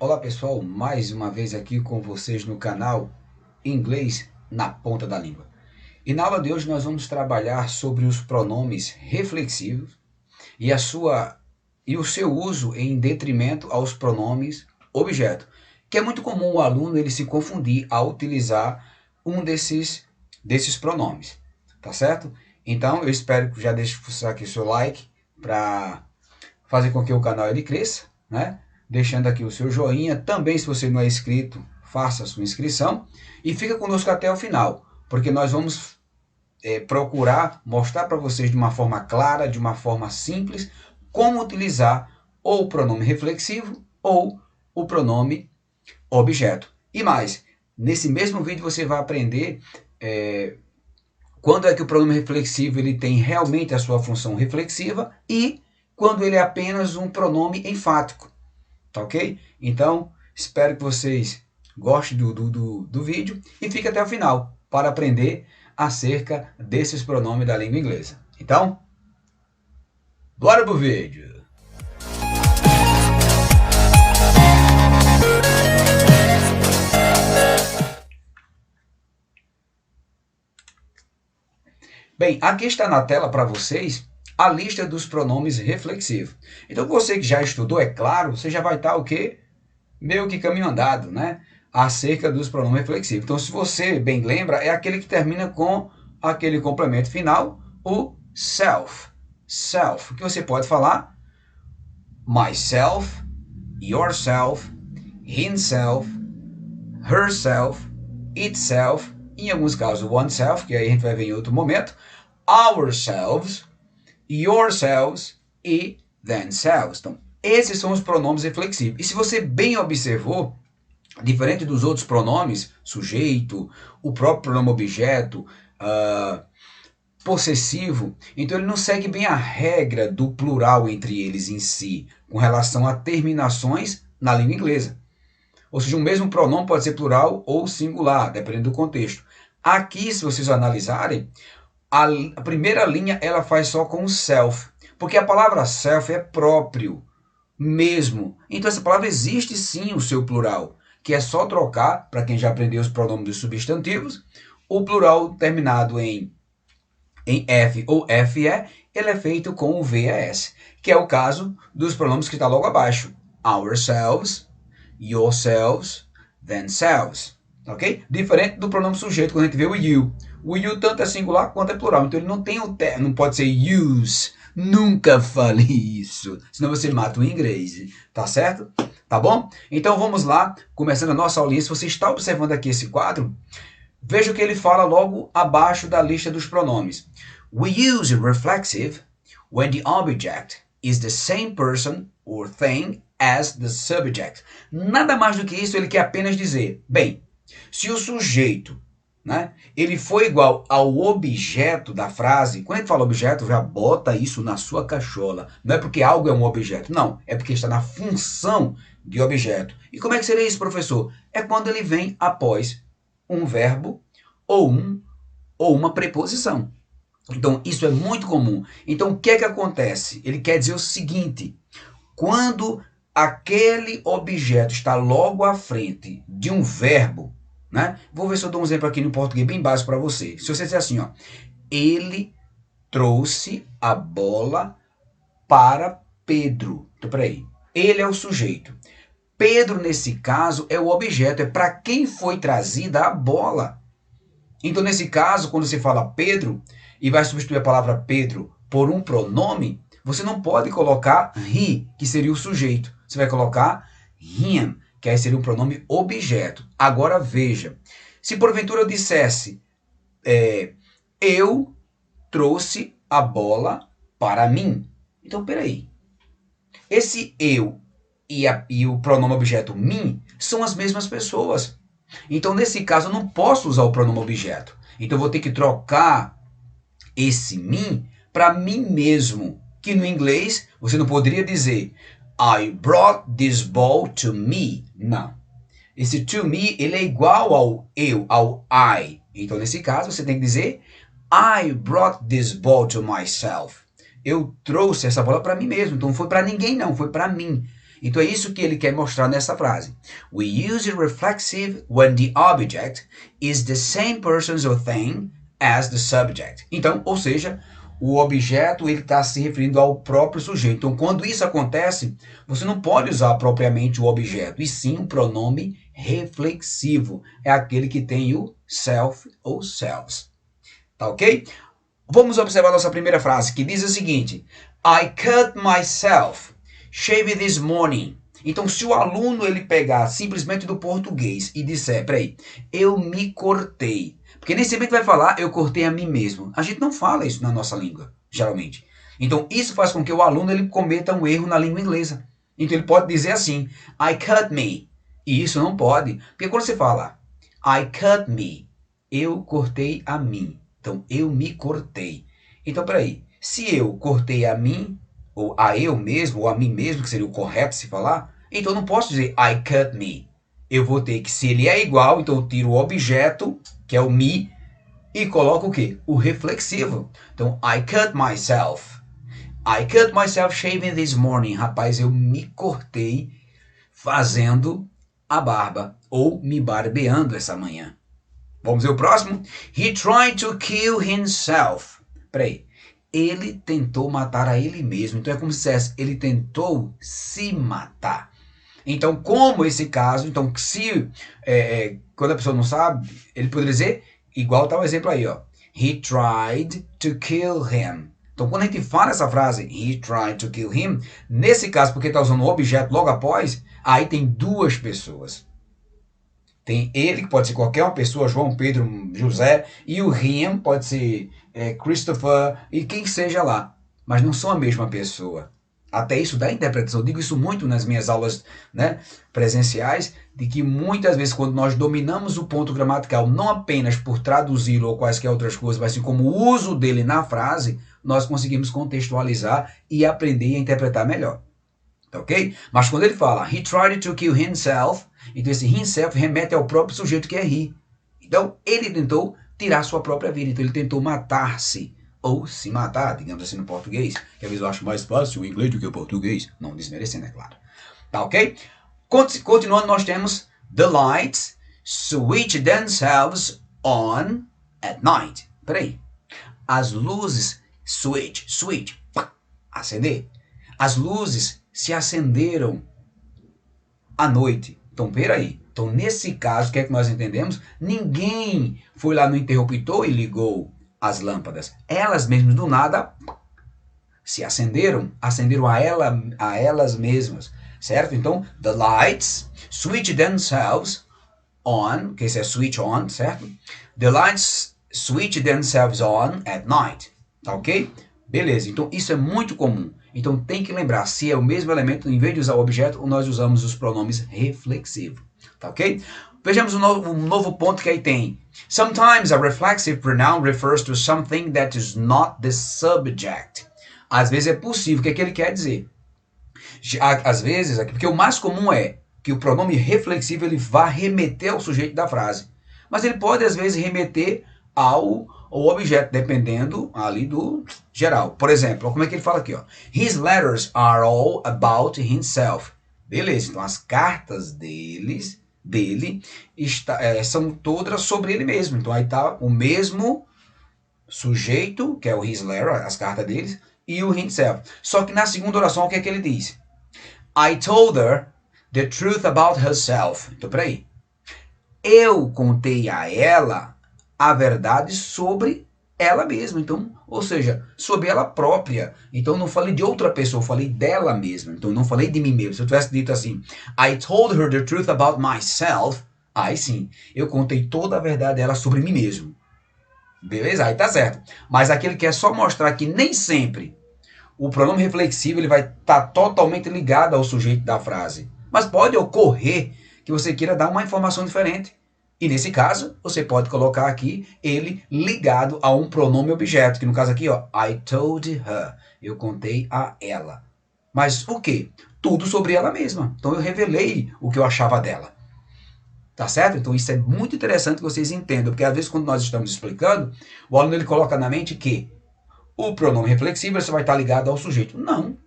Olá pessoal, mais uma vez aqui com vocês no canal Inglês na Ponta da Língua. E na aula de hoje nós vamos trabalhar sobre os pronomes reflexivos e, o seu uso em detrimento aos pronomes objeto, que é muito comum o aluno ele se confundir ao utilizar um desses pronomes, tá certo? Então eu espero que já deixe aqui o seu like para fazer com que o canal ele cresça, né? Deixando aqui o seu joinha. Também, se você não é inscrito, faça a sua inscrição e fica conosco até o final, porque nós vamos procurar mostrar para vocês de uma forma clara, de uma forma simples, como utilizar ou o pronome reflexivo ou o pronome objeto. E mais, nesse mesmo vídeo você vai aprender quando é que o pronome reflexivo ele tem realmente a sua função reflexiva e quando ele é apenas um pronome enfático. Tá ok? Então, espero que vocês gostem do vídeo e fiquem até o final para aprender acerca desses pronomes da língua inglesa. Então, bora pro vídeo! Bem, aqui está na tela para vocês a lista dos pronomes reflexivos. Então, você que já estudou, é claro, você já vai estar o quê? Meio que caminho andado, né? Acerca dos pronomes reflexivos. Então, se você bem lembra, é aquele que termina com aquele complemento final, o self. Self, que você pode falar myself, yourself, himself, herself, itself, em alguns casos oneself, que aí a gente vai ver em outro momento, ourselves, yourselves e themselves. Então, esses são os pronomes reflexivos. E se você bem observou, diferente dos outros pronomes, sujeito, o próprio pronome objeto, possessivo, então ele não segue bem a regra do plural entre eles em si, com relação a terminações na língua inglesa. Ou seja, um mesmo pronome pode ser plural ou singular, dependendo do contexto. Aqui, se vocês analisarem, a primeira linha ela faz só com o self, porque a palavra self é próprio, mesmo. Então essa palavra existe sim o seu plural, que é só trocar, para quem já aprendeu os pronomes dos substantivos, o plural terminado em F ou FE, ele é feito com o VAS, que é o caso dos pronomes que está logo abaixo. Ourselves, yourselves, themselves. Ok? Diferente do pronome sujeito, quando a gente vê o you. O you tanto é singular quanto é plural. Então ele não tem não pode ser use. Nunca fale isso, senão você mata o inglês, tá certo? Tá bom? Então vamos lá, começando a nossa aulinha. Se você está observando aqui esse quadro, veja o que ele fala logo abaixo da lista dos pronomes. We use reflexive when the object is the same person or thing as the subject. Nada mais do que isso, ele quer apenas dizer, bem, se o sujeito, né, ele foi igual ao objeto da frase, quando a gente fala objeto, já bota isso na sua cachola. Não é porque algo é um objeto, não, é porque está na função de objeto. E como é que seria isso, professor? É quando ele vem após um verbo ou uma preposição. Então, isso é muito comum. Então, o que é que acontece? Ele quer dizer o seguinte, quando aquele objeto está logo à frente de um verbo, né? Vou ver se eu dou um exemplo aqui no português bem básico para você. Se você disser assim, ó, ele trouxe a bola para Pedro. Então, peraí. Ele é o sujeito. Pedro, nesse caso, é o objeto. É para quem foi trazida a bola. Então, nesse caso, quando você fala Pedro e vai substituir a palavra Pedro por um pronome, você não pode colocar he, que seria o sujeito. Você vai colocar him, que aí seria um pronome objeto. Agora veja, se porventura eu dissesse eu trouxe a bola para mim. Então, peraí. Esse eu e o pronome objeto mim são as mesmas pessoas. Então, nesse caso, eu não posso usar o pronome objeto. Então, eu vou ter que trocar esse mim para mim mesmo. Que no inglês, você não poderia dizer I brought this ball to me. Não. Esse to me, ele é igual ao eu, ao I. Então, nesse caso, você tem que dizer I brought this ball to myself. Eu trouxe essa bola para mim mesmo. Então, não foi para ninguém, não. Foi para mim. Então é isso que ele quer mostrar nessa frase. We use reflexive when the object is the same person or thing as the subject. Então, ou seja, o objeto ele está se referindo ao próprio sujeito. Então, quando isso acontece, você não pode usar propriamente o objeto, e sim o pronome reflexivo. É aquele que tem o self ou selves. Tá ok? Vamos observar nossa primeira frase, que diz o seguinte: I cut myself shave this morning. Então, se o aluno ele pegar simplesmente do português e disser, peraí, eu me cortei. Porque nem sempre vai falar, eu cortei a mim mesmo. A gente não fala isso na nossa língua, geralmente. Então, isso faz com que o aluno ele cometa um erro na língua inglesa. Então, ele pode dizer assim, I cut me. E isso não pode. Porque quando você fala, I cut me, eu cortei a mim. Então, eu me cortei. Então, peraí, se eu cortei a mim, ou a eu mesmo, ou a mim mesmo, que seria o correto se falar, então eu não posso dizer I cut me. Eu vou ter que, se ele é igual, então eu tiro o objeto, que é o me, e coloco o quê? O reflexivo. Então, I cut myself. I cut myself shaving this morning. Rapaz, eu me cortei fazendo a barba, ou me barbeando essa manhã. Vamos ver o próximo? He tried to kill himself. Peraí. Ele tentou matar a ele mesmo. Então é como se dissesse, ele tentou se matar. Então, como esse caso, então se quando a pessoa não sabe, ele poderia dizer, igual tá o exemplo aí, ó. He tried to kill him. Então, quando a gente fala essa frase, he tried to kill him, nesse caso, porque está usando o objeto logo após, aí tem duas pessoas. Tem ele, que pode ser qualquer uma pessoa, João, Pedro, José, e o him pode ser Christopher e quem seja lá. Mas não são a mesma pessoa. Até isso dá interpretação. Eu digo isso muito nas minhas aulas, né, presenciais, de que muitas vezes quando nós dominamos o ponto gramatical, não apenas por traduzi-lo ou quaisquer outras coisas, mas assim como o uso dele na frase, nós conseguimos contextualizar e aprender a interpretar melhor. Ok? Mas quando ele fala, he tried to kill himself, então esse himself remete ao próprio sujeito que é he. Então, ele tentou tirar sua própria vida. Então, ele tentou matar-se. Ou se matar, digamos assim no português. Que às vezes eu acho mais fácil o inglês do que o português. Não desmerecendo, é claro. Tá ok? Continuando, nós temos the lights switch themselves on at night. Peraí. As luzes switch, pá, acender. As luzes se acenderam à noite. Então, peraí. Então, nesse caso, o que é que nós entendemos? Ninguém foi lá no interruptor e ligou as lâmpadas. Elas mesmas, do nada, se acenderam a elas mesmas. Certo? Então, the lights switch themselves on, que esse é switch on, certo? The lights switch themselves on at night. Tá ok? Beleza, então isso é muito comum. Então tem que lembrar, se é o mesmo elemento, em vez de usar o objeto, nós usamos os pronomes reflexivos. Tá ok? Vejamos um novo ponto que aí tem. Sometimes a reflexive pronoun refers to something that is not the subject. Às vezes é possível, o que é que ele quer dizer? Às vezes, porque o mais comum é que o pronome reflexivo ele vá remeter ao sujeito da frase. Mas ele pode, às vezes, remeter ao objeto, dependendo ali do geral. Por exemplo, como é que ele fala aqui? Ó? His letters are all about himself. Beleza, então as cartas dele são todas sobre ele mesmo. Então aí está o mesmo sujeito, que é o his letter, as cartas deles, e o himself. Só que na segunda oração, o que é que ele diz? I told her the truth about herself. Então, peraí. Eu contei a ela a verdade sobre ela mesma. Então, ou seja, sobre ela própria. Então, não falei de outra pessoa, eu falei dela mesma. Então, não falei de mim mesmo. Se eu tivesse dito assim, I told her the truth about myself, aí sim, eu contei toda a verdade dela sobre mim mesmo. Beleza? Aí tá certo. Mas aquele que é só mostrar que nem sempre o pronome reflexivo ele vai estar totalmente ligado ao sujeito da frase. Mas pode ocorrer que você queira dar uma informação diferente. E nesse caso, você pode colocar aqui ele ligado a um pronome objeto, que no caso aqui, ó, I told her, eu contei a ela. Mas o quê? Tudo sobre ela mesma. Então eu revelei o que eu achava dela. Tá certo? Então isso é muito interessante que vocês entendam, porque às vezes quando nós estamos explicando, o aluno ele coloca na mente que o pronome reflexivo você vai estar ligado ao sujeito. Não.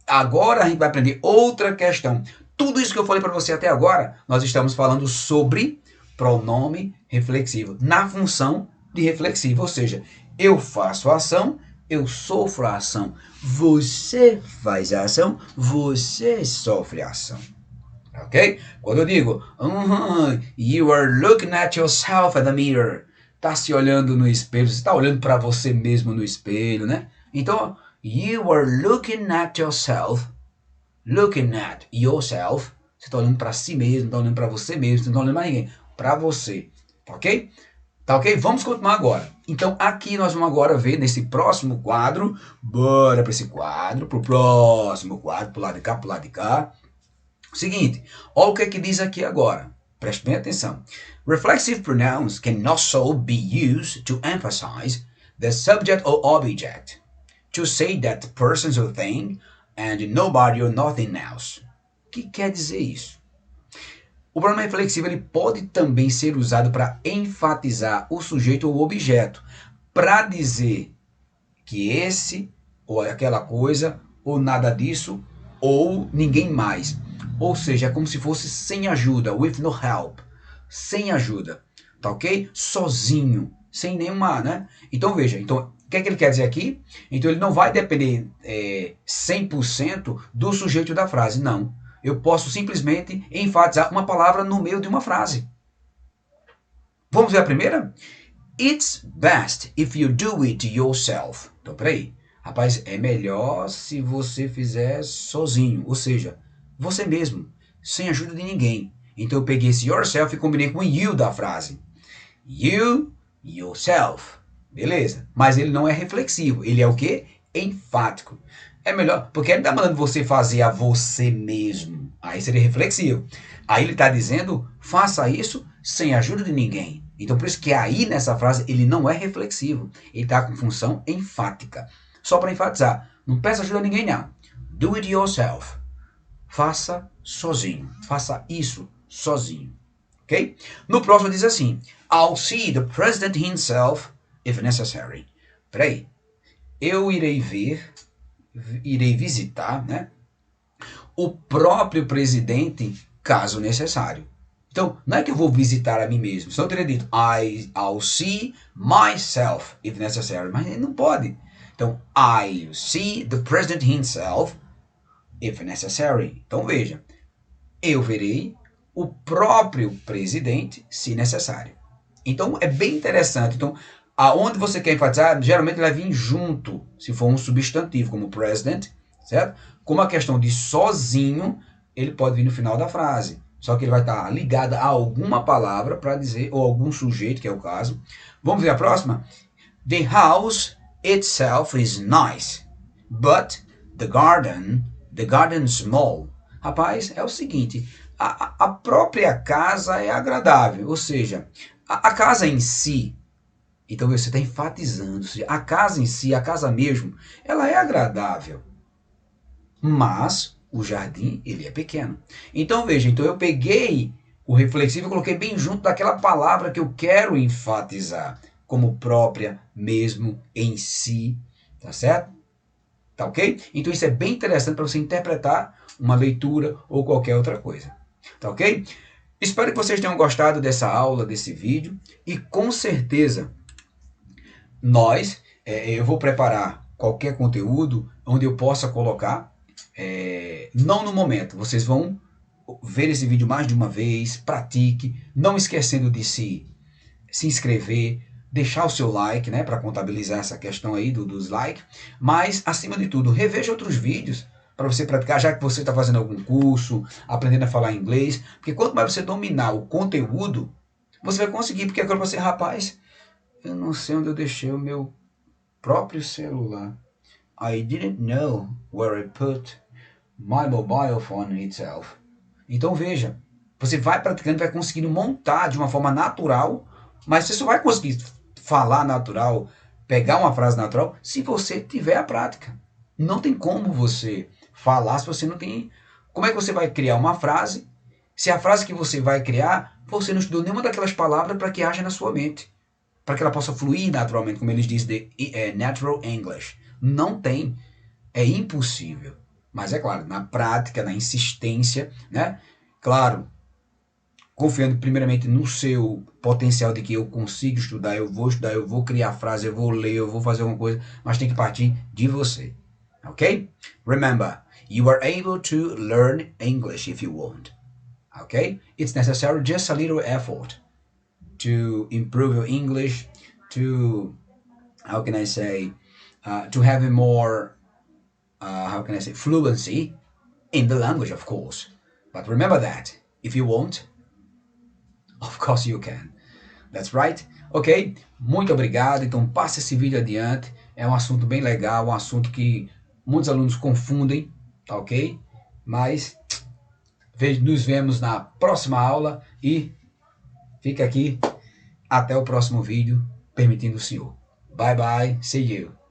Agora a gente vai aprender outra questão. Tudo isso que eu falei para você até agora, nós estamos falando sobre pronome reflexivo, na função de reflexivo, ou seja, eu faço a ação, eu sofro a ação. Você faz a ação, você sofre a ação. Ok? Quando eu digo, you are looking at yourself at the mirror. Está se olhando no espelho, você está olhando para você mesmo no espelho, né? Então, you are looking at yourself. Looking at yourself. Você está olhando para si mesmo, está olhando para você mesmo, você não está olhando para ninguém. Para você. Tá ok? Tá ok? Vamos continuar agora. Então, aqui nós vamos agora ver nesse próximo quadro. Bora para esse quadro, para o próximo quadro, pro lado de cá, pro lado de cá. Seguinte, olha o que é que diz aqui agora. Preste bem atenção. Reflexive pronouns can also be used to emphasize the subject or object, to say that person or thing and nobody or nothing else. O que quer dizer isso? O pronome reflexivo ele pode também ser usado para enfatizar o sujeito ou o objeto, para dizer que esse ou aquela coisa ou nada disso ou ninguém mais. Ou seja, é como se fosse sem ajuda, with no help, sem ajuda, tá ok? Sozinho, sem nenhuma, né? Então veja, então, o que é que ele quer dizer aqui? Então ele não vai depender 100% do sujeito da frase, não. Eu posso simplesmente enfatizar uma palavra no meio de uma frase. Vamos ver a primeira? It's best if you do it yourself. Então, peraí. Rapaz, é melhor se você fizer sozinho, ou seja, você mesmo, sem ajuda de ninguém. Então eu peguei esse yourself e combinei com o you da frase. You, yourself. Beleza. Mas ele não é reflexivo. Ele é o quê? Enfático. É melhor, porque ele está mandando você fazer a você mesmo. Aí seria reflexivo. Aí ele está dizendo, faça isso sem ajuda de ninguém. Então por isso que aí nessa frase ele não é reflexivo. Ele está com função enfática. Só para enfatizar, não peça ajuda a ninguém não. Do it yourself. Faça sozinho. Faça isso sozinho. Ok? No próximo diz assim, I'll see the president himself if necessary. Peraí. Eu irei visitar, né, o próprio presidente caso necessário. Então, não é que eu vou visitar a mim mesmo. Senão eu teria dito, I'll see myself if necessary. Mas ele não pode. Então, I'll see the president himself if necessary. Então, veja. Eu verei o próprio presidente se necessário. Então, é bem interessante. Então, aonde você quer enfatizar, geralmente ele vai vir junto, se for um substantivo, como president, certo? Como a questão de sozinho, ele pode vir no final da frase. Só que ele vai estar ligado a alguma palavra para dizer, ou algum sujeito, que é o caso. Vamos ver a próxima? The house itself is nice, but the garden small. Rapaz, é o seguinte, a própria casa é agradável, ou seja, a casa em si, então você está enfatizando, a casa em si, a casa mesmo, ela é agradável, mas o jardim, ele é pequeno. Então veja, então eu peguei o reflexivo e coloquei bem junto daquela palavra que eu quero enfatizar, como própria, mesmo, em si, tá certo? Tá ok? Então isso é bem interessante para você interpretar uma leitura ou qualquer outra coisa. Tá ok? Espero que vocês tenham gostado dessa aula, desse vídeo. E com certeza, eu vou preparar qualquer conteúdo onde eu possa colocar, não no momento. Vocês vão ver esse vídeo mais de uma vez, pratique, não esquecendo de se inscrever, deixar o seu like, né, para contabilizar essa questão aí dos likes, mas, acima de tudo, reveja outros vídeos para você praticar, já que você está fazendo algum curso, aprendendo a falar inglês, porque quanto mais você dominar o conteúdo, você vai conseguir, porque agora você, rapaz, eu não sei onde eu deixei o meu próprio celular. I didn't know where I put my mobile phone itself. Então veja, você vai praticando, vai conseguindo montar de uma forma natural, mas você só vai conseguir falar natural, pegar uma frase natural, se você tiver a prática. Não tem como você falar se você não tem... Como é que você vai criar uma frase, se a frase que você vai criar, você não estudou nenhuma daquelas palavras para que haja na sua mente, para que ela possa fluir naturalmente, como eles dizem, natural English. Não tem. É impossível. Mas é claro, na prática, na insistência, né? Claro, confiando primeiramente no seu potencial de que eu consigo estudar, eu vou criar frase, eu vou ler, eu vou fazer alguma coisa, mas tem que partir de você. Ok? Remember, you are able to learn English if you want. Okay? It's necessary just a little effort to improve your English, to, how can I say, to have a more, how can I say, fluency in the language, of course. But remember that, if you want, of course you can. That's right? Ok? Muito obrigado. Então passe esse vídeo adiante. É um assunto bem legal, um assunto que muitos alunos confundem, tá ok? Mas nos vemos na próxima aula e fica aqui até o próximo vídeo, permitindo o senhor. Bye bye, see you.